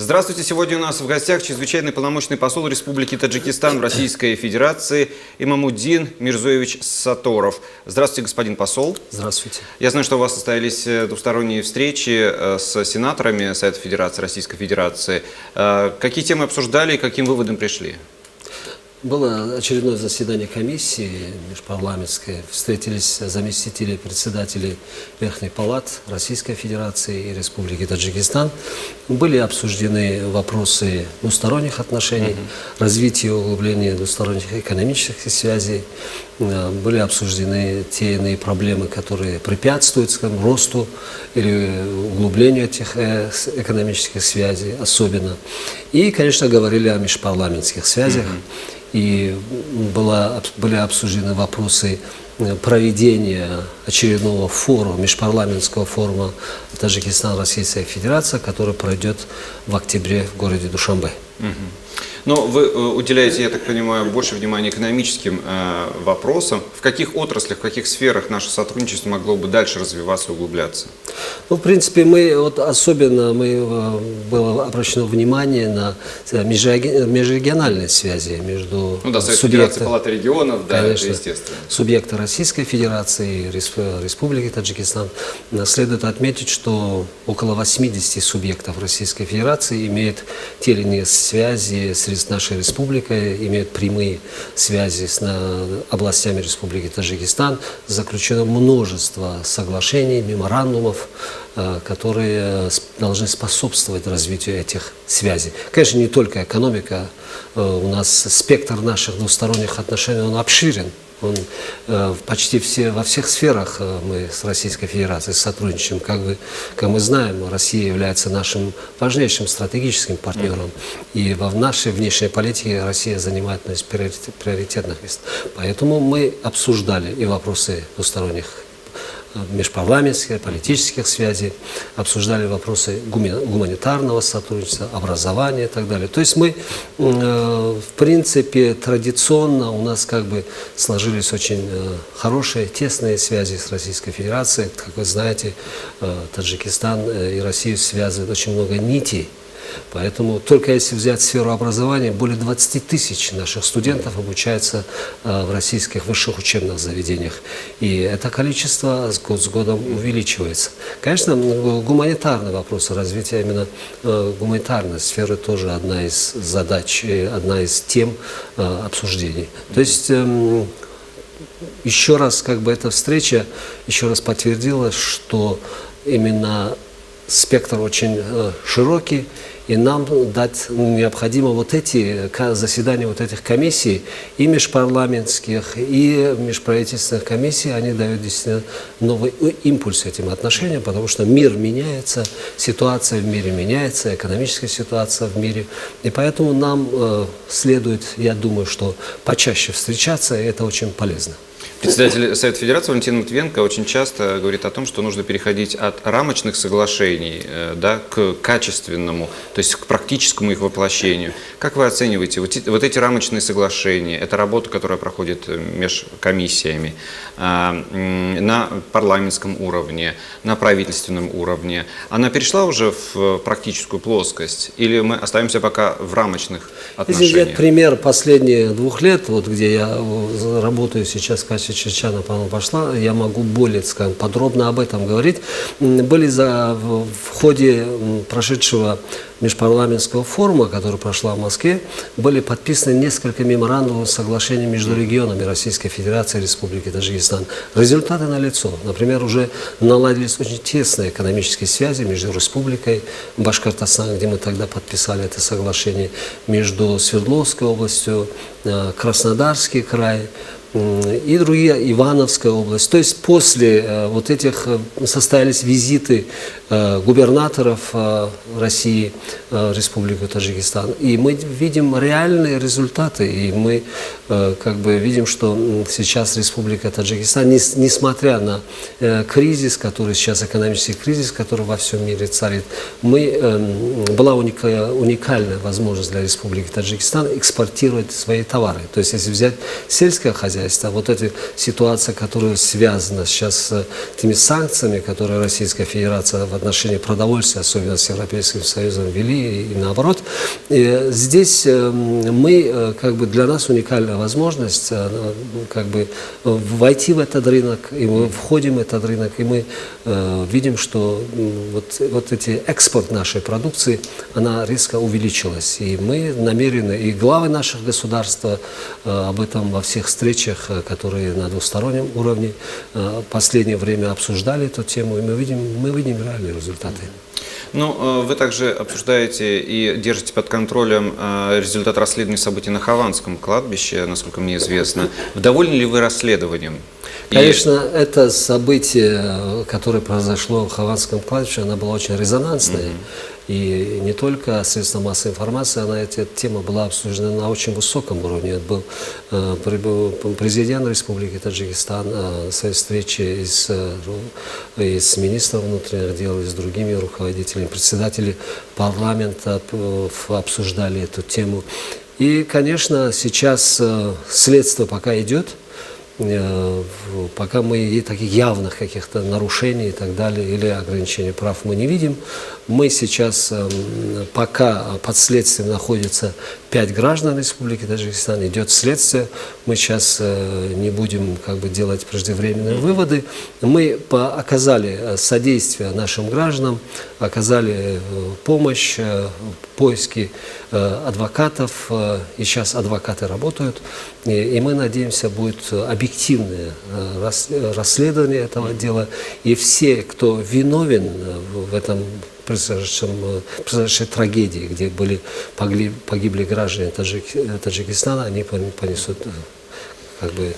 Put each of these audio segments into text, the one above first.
Здравствуйте! Сегодня у нас в гостях чрезвычайный полномочный посол Республики Таджикистан в Российской Федерации Имамуддин Мирзоевич Саторов. Здравствуйте, господин посол. Здравствуйте. Я знаю, что у вас состоялись двусторонние встречи с сенаторами Совета Федерации, Российской Федерации. Какие темы обсуждали и к каким выводам пришли? Было очередное заседание комиссии межпарламентской. Встретились заместители председателей Верхних палат Российской Федерации и Республики Таджикистан. Были обсуждены вопросы двусторонних отношений, развития и углубления двусторонних экономических связей. Были обсуждены те иные проблемы, которые препятствуют, скажем, росту или углублению этих экономических связей особенно. И, конечно, говорили о межпарламентских связях. И были обсуждены вопросы проведения очередного форума, межпарламентского форума Таджикистан-Российская Федерация, который пройдет в октябре в городе Душанбе. Но вы уделяете, я так понимаю, больше внимания экономическим вопросам. В каких отраслях, в каких сферах наше сотрудничество могло бы дальше развиваться и углубляться? Ну, в принципе, особенно было обращено внимание на межрегиональные связи между субъектами Палаты регионов, да, конечно, это естественно. Субъекты Российской Федерации и Республики Таджикистан. Следует отметить, что около 80 субъектов Российской Федерации имеют те или иные связи с нашей республикой, имеют прямые связи с областями Республики Таджикистан. Заключено множество соглашений, меморандумов, которые должны способствовать развитию этих связей. Конечно, не только экономика. У нас спектр наших двусторонних отношений, он обширен. Почти во всех сферах мы с Российской Федерацией сотрудничаем. Как мы знаем, Россия является нашим важнейшим стратегическим партнером. И в нашей внешней политике Россия занимает одно из приоритетных мест. Поэтому мы обсуждали и вопросы двусторонних межпарламентских, политических связей, обсуждали вопросы гуманитарного сотрудничества, образования и так далее. То есть мы, в принципе, традиционно у нас сложились очень хорошие, тесные связи с Российской Федерацией. Как вы знаете, Таджикистан и Россию связывает очень много нитей. Поэтому только если взять сферу образования, более 20 тысяч наших студентов обучаются в российских высших учебных заведениях. И это количество год с годом увеличивается. Конечно, гуманитарные вопросы, развитие именно гуманитарной сферы тоже одна из задач, одна из тем обсуждений. То есть еще раз эта встреча еще раз подтвердила, что именно спектр очень широкий, и нам необходимо эти заседания этих комиссий, и межпарламентских, и межправительственных комиссий, они дают действительно новый импульс этим отношениям, потому что мир меняется, ситуация в мире меняется, экономическая ситуация в мире, и поэтому нам следует, я думаю, что почаще встречаться, и это очень полезно. Председатель Совета Федерации Валентин Матвиенко очень часто говорит о том, что нужно переходить от рамочных соглашений к качественному, то есть к практическому их воплощению. Как вы оцениваете эти рамочные соглашения, это работа, которая проходит межкомиссиями на парламентском уровне, на правительственном уровне? Она перешла уже в практическую плоскость или мы остаемся пока в рамочных отношениях? Если взять пример последних 2 лет, где я работаю сейчас в качестве чрезвычайного посла, я могу более, подробно об этом говорить. В ходе прошедшего межпарламентского форума, который прошла в Москве, были подписаны несколько меморандумов соглашений между регионами Российской Федерации и Республики Таджикистан. Результаты налицо. Например, уже наладились очень тесные экономические связи между Республикой Башкортостан, где мы тогда подписали это соглашение, между Свердловской областью, Краснодарский край, и другие, Ивановская область. То есть после этих состоялись визиты губернаторов России в Республику Таджикистан. И мы видим реальные результаты. И мы видим, что сейчас Республика Таджикистан, несмотря на кризис, который сейчас, экономический кризис, который во всем мире царит, была уникальная возможность для Республики Таджикистан экспортировать свои товары. То есть если взять сельское хозяйство, хозяйства. Вот эта ситуация, которая связана сейчас с теми санкциями, которые Российская Федерация в отношении продовольствия, особенно с Европейским Союзом, ввели и наоборот. И здесь мы, как бы для нас уникальная возможность как бы войти в этот рынок, и мы входим в этот рынок, и мы видим, что вот эти экспорт нашей продукции, она резко увеличилась. И мы намерены, и главы наших государств об этом во всех встречах, которые на двустороннем уровне в последнее время обсуждали эту тему, и мы видим реальные результаты. Ну, вы также обсуждаете и держите под контролем результат расследования событий на Хованском кладбище, насколько мне известно. Довольны ли вы расследованием? Конечно, это событие, которое произошло в Хованском кладбище, оно было очень резонансное. И не только средства массовой информации, эта тема была обсуждена на очень высоком уровне. Это был президент Республики Таджикистан на своей встрече и с министром внутренних дел, и с другими руководителями, председатели парламента обсуждали эту тему. И, конечно, сейчас следствие пока идет. Пока мы таких явных каких-то нарушений и так далее, или ограничений прав мы не видим. Мы сейчас, пока под следствием находится 5 граждан Республики Таджикистан, идет следствие, мы сейчас не будем как бы делать преждевременные выводы. Мы оказали содействие нашим гражданам, оказали помощь, поиски адвокатов, и сейчас адвокаты работают, и мы надеемся, будет объективное расследование этого дела, и все, кто виновен в этом произошедшей трагедии, где погибли граждане Таджикистана, они понесут как бы...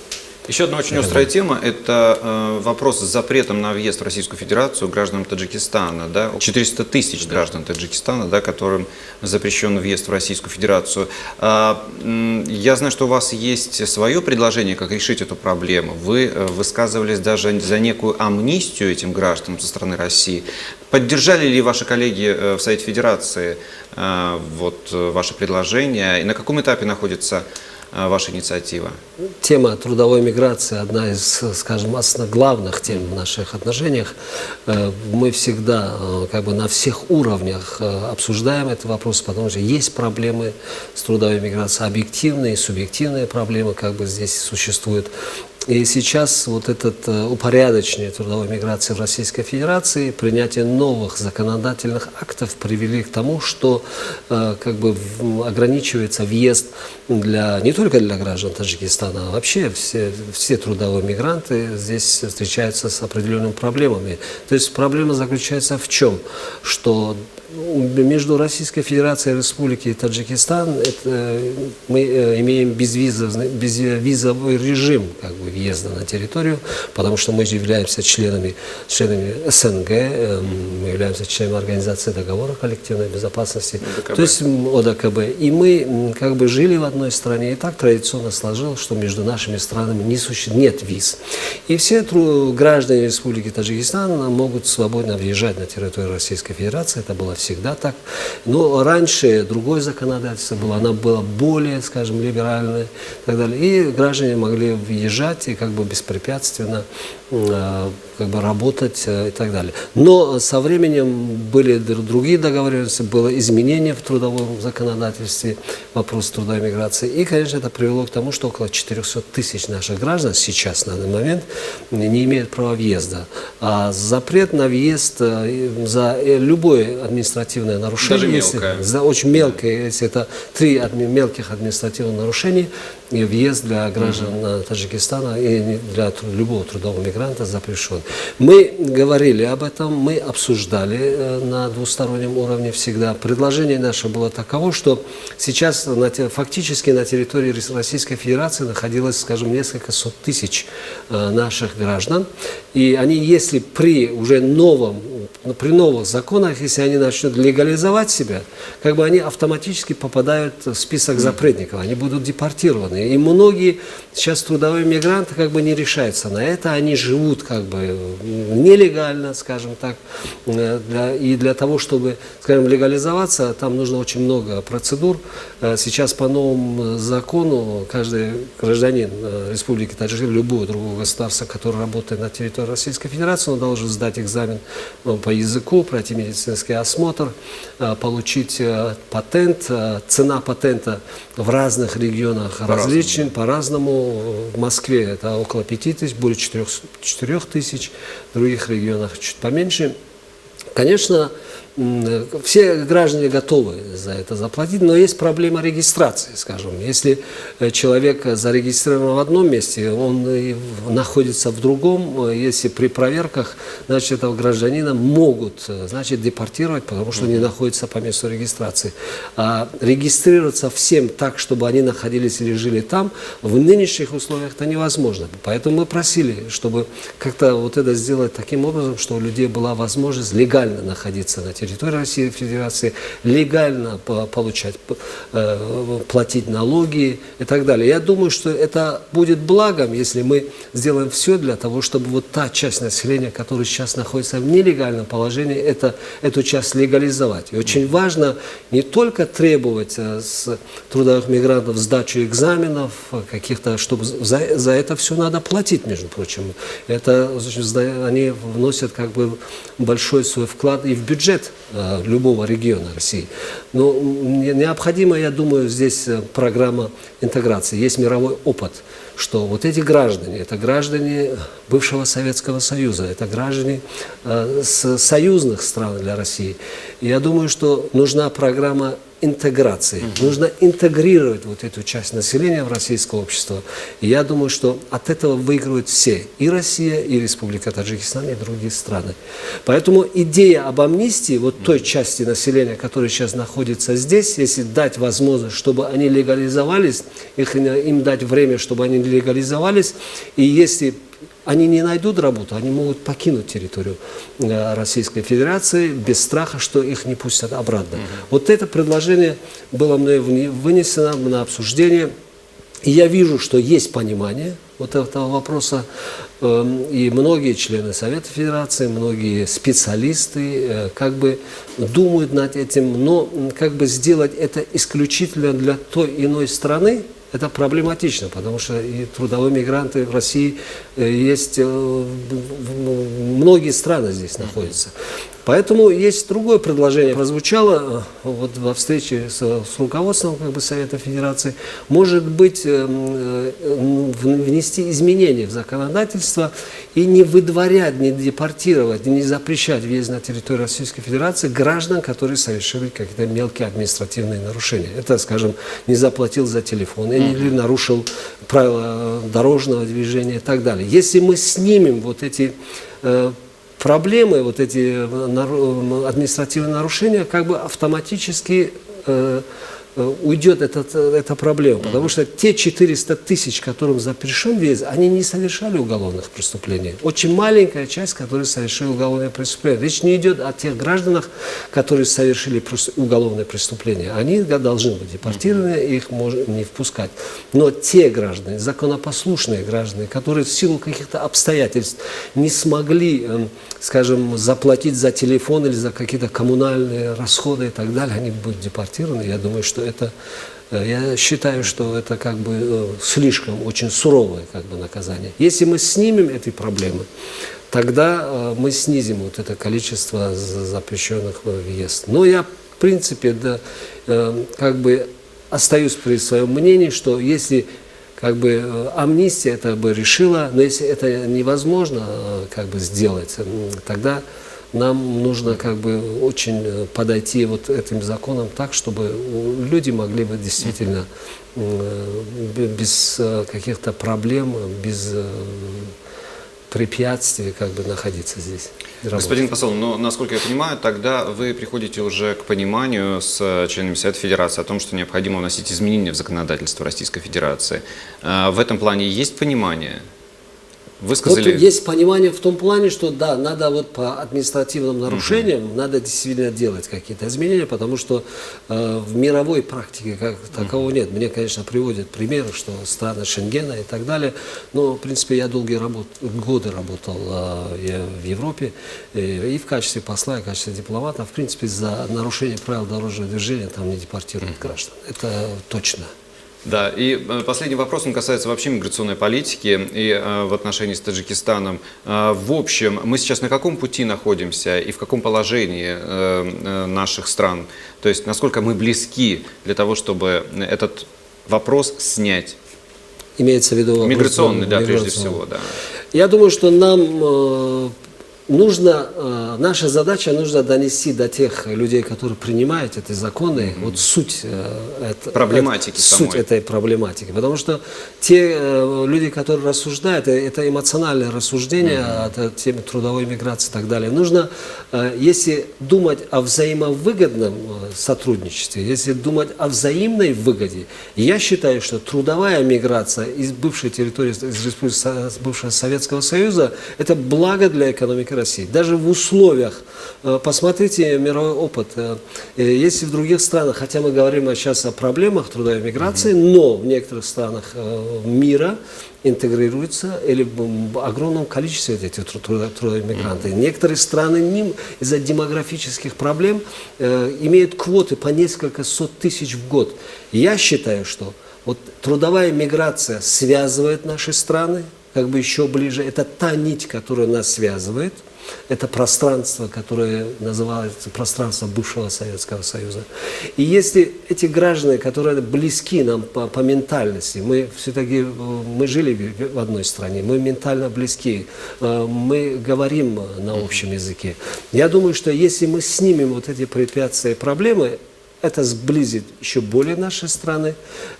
Еще одна очень острая тема – это вопрос с запретом на въезд в Российскую Федерацию гражданам Таджикистана. Да? 400 тысяч граждан Таджикистана, да, которым запрещен въезд в Российскую Федерацию. Я знаю, что у вас есть свое предложение, как решить эту проблему. Вы высказывались даже за некую амнистию этим гражданам со стороны России. Поддержали ли ваши коллеги в Совете Федерации ваше предложение? И на каком этапе находится ваша инициатива? Тема трудовой миграции одна из, скажем, главных тем в наших отношениях. Мы всегда как бы на всех уровнях обсуждаем этот вопрос, потому что есть проблемы с трудовой миграцией, объективные и субъективные проблемы как бы здесь существуют. И сейчас вот этот упорядочение трудовой миграции в Российской Федерации, принятие новых законодательных актов привели к тому, что как бы ограничивается въезд не только для граждан Таджикистана, а вообще все трудовые мигранты здесь встречаются с определенными проблемами. То есть проблема заключается в чем? Что между Российской Федерацией и Республикой Таджикистан мы имеем безвизовый режим как бы въезда на территорию, потому что мы являемся членами СНГ, мы являемся членами Организации договора коллективной безопасности, ОДКБ. То есть ОДКБ. И мы как бы жили в одной стране, и так традиционно сложилось, что между нашими странами нет виз. И все граждане Республики Таджикистан могут свободно въезжать на территорию Российской Федерации, это было всегда так. Но раньше другое законодательство было, оно было более, скажем, либеральное и так далее. И граждане могли въезжать и как бы беспрепятственно как бы работать и так далее. Но со временем были другие договоренности, было изменение в трудовом законодательстве, вопрос трудовой миграции. И, конечно, это привело к тому, что около 400 тысяч наших граждан сейчас, на данный момент, не имеют права въезда. А запрет на въезд за любое административное нарушение, за очень мелкое, если это 3 мелких административных нарушений, и въезд для граждан Таджикистана и для любого трудового мигранта запрещен. Мы говорили об этом, мы обсуждали на двустороннем уровне всегда. Предложение наше было таково, что сейчас фактически на территории Российской Федерации находилось, скажем, несколько сот тысяч наших граждан. И они, если при уже новом при новых законах, если они начнут легализовать себя, как бы они автоматически попадают в список запретников, они будут депортированы. И многие сейчас трудовые мигранты как бы не решаются на это, они живут как бы нелегально, скажем так, и для того, чтобы, скажем, легализоваться, там нужно очень много процедур. Сейчас по новому закону каждый гражданин Республики Таджикистан, любого другого государства, который работает на территории Российской Федерации, он должен сдать экзамен по языку, пройти медицинский осмотр, получить патент. Цена патента в разных регионах различна, по-разному. В Москве это около 5000, более 4 тысяч, в других регионах чуть поменьше. Конечно, все граждане готовы за это заплатить, но есть проблема регистрации, скажем. Если человек зарегистрирован в одном месте, он находится в другом, если при проверках, значит, этого гражданина могут, значит, депортировать, потому что он не находится по месту регистрации. А регистрироваться всем так, чтобы они находились или жили там, в нынешних условиях это невозможно. Поэтому мы просили, чтобы как-то вот это сделать таким образом, что у людей была возможность легально находиться на территории Российской Федерации, легально получать, платить налоги и так далее. Я думаю, что это будет благом, если мы сделаем все для того, чтобы вот та часть населения, которая сейчас находится в нелегальном положении, эту часть легализовать. И очень важно не только требовать с трудовых мигрантов сдачу экзаменов, каких-то, чтобы за это все надо платить, между прочим. Это они вносят как бы большой свой вклад и в бюджет любого региона России. Но необходимо, я думаю, здесь программа интеграции. Есть мировой опыт, что вот эти граждане, это граждане бывшего Советского Союза, это граждане с союзных стран для России. И я думаю, что нужна программа интеграции. Нужно интегрировать вот эту часть населения в российское общество. И я думаю, что от этого выигрывают все. И Россия, и Республика Таджикистан, и другие страны. Поэтому идея об амнистии, вот той части населения, которая сейчас находится здесь, если дать возможность, чтобы они легализовались, им дать время, чтобы они легализовались, и если они не найдут работу, они могут покинуть территорию Российской Федерации без страха, что их не пустят обратно. Вот это предложение было мной вынесено на обсуждение. И я вижу, что есть понимание вот этого вопроса. И многие члены Совета Федерации, многие специалисты как бы думают над этим. Но как бы сделать это исключительно для той иной страны, это проблематично, потому что и трудовые мигранты в России есть, многие страны здесь находятся. Поэтому есть другое предложение, прозвучало вот во встрече с руководством как бы, Совета Федерации, может быть внести изменения в законодательство и не выдворять, не депортировать, не запрещать въезд на территорию Российской Федерации граждан, которые совершили какие-то мелкие административные нарушения. Это, скажем, не заплатил за телефон или нарушил правила дорожного движения и так далее. Если мы снимем вот эти проблемы, вот эти административные нарушения, как бы автоматически уйдет эта проблема. Потому что те 400 тысяч, которым запрещен въезд, они не совершали уголовных преступлений. Очень маленькая часть, которые совершили уголовные преступления. Речь не идет о тех гражданах, которые совершили уголовные преступления. Они должны быть депортированы, их можно не впускать. Но те граждане, законопослушные граждане, которые в силу каких-то обстоятельств не смогли, скажем, заплатить за телефон или за какие-то коммунальные расходы и так далее, они будут депортированы. Я думаю, что я считаю, что это как бы слишком очень суровое как бы наказание. Если мы снимем эти проблемы, тогда мы снизим вот это количество запрещенных въезд. Но я, в принципе, как бы остаюсь при своем мнении, что если как бы амнистия это бы решила, но если это невозможно как бы сделать, тогда нам нужно как бы очень подойти вот этим законам так, чтобы люди могли бы действительно без каких-то проблем, без препятствий как бы находиться здесь. Господин посол, но, насколько я понимаю, тогда вы приходите уже к пониманию с членами Совета Федерации о том, что необходимо вносить изменения в законодательство Российской Федерации. В этом плане есть понимание? высказали... Вот есть понимание в том плане, что да, надо вот по административным нарушениям, надо действительно делать какие-то изменения, потому что в мировой практике как такового нет. Мне, конечно, приводят примеры, что страны Шенгена и так далее, но, в принципе, я долгие годы работал в Европе и в качестве посла, и в качестве дипломата. В принципе, за нарушение правил дорожного движения там не депортируют граждан. Это точно. Да, и последний вопрос, он касается вообще миграционной политики и в отношении с Таджикистаном. В общем, мы сейчас на каком пути находимся и в каком положении наших стран? То есть, насколько мы близки для того, чтобы этот вопрос снять? Имеется в виду вопрос, миграционный, да, прежде всего, да. Я думаю, что нам нужно, наша задача нужно донести до тех людей, которые принимают эти законы, вот суть, суть этой проблематики. Потому что те люди, которые рассуждают, это эмоциональное рассуждение о теме трудовой миграции и так далее. Нужно, если думать о взаимовыгодном сотрудничестве, если думать о взаимной выгоде, я считаю, что трудовая миграция из бывшей территории, из республики бывшего Советского Союза, это благо для экономики России. Даже в условиях, посмотрите мировой опыт, если в других странах, хотя мы говорим сейчас о проблемах трудовой миграции, но в некоторых странах мира интегрируются или в огромном количестве этих трудовых мигрантов. Некоторые страны из-за демографических проблем имеют квоты по несколько сот тысяч в год. Я считаю, что вот трудовая миграция связывает наши страны, как бы еще ближе. Это та нить, которая нас связывает. Это пространство, которое называется пространство бывшего Советского Союза. И если эти граждане, которые близки нам по ментальности, мы все-таки мы жили в одной стране, мы ментально близки, мы говорим на общем языке. Я думаю, что если мы снимем вот эти препятствия и проблемы, это сблизит еще более наши страны,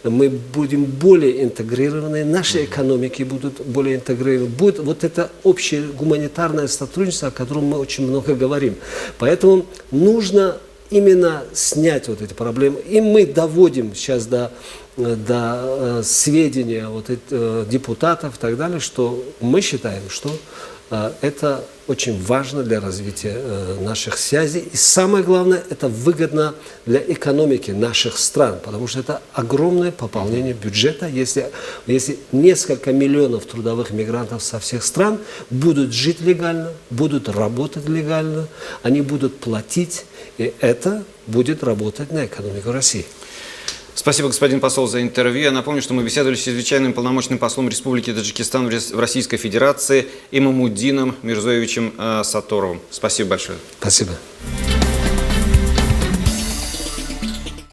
мы будем более интегрированы, наши экономики будут более интегрированы. Будет вот это общее гуманитарное сотрудничество, о котором мы очень много говорим. Поэтому нужно именно снять вот эти проблемы. И мы доводим сейчас до сведения вот депутатов и так далее, что мы считаем, что это очень важно для развития наших связей. И самое главное, это выгодно для экономики наших стран, потому что это огромное пополнение бюджета. Если несколько миллионов трудовых мигрантов со всех стран будут жить легально, будут работать легально, они будут платить, и это будет работать на экономику России. Спасибо, господин посол, за интервью. Я напомню, что мы беседовали с чрезвычайным полномочным послом Республики Таджикистан в Российской Федерации Имамуддином Мирзоевичем Сатторовым. Спасибо большое. Спасибо.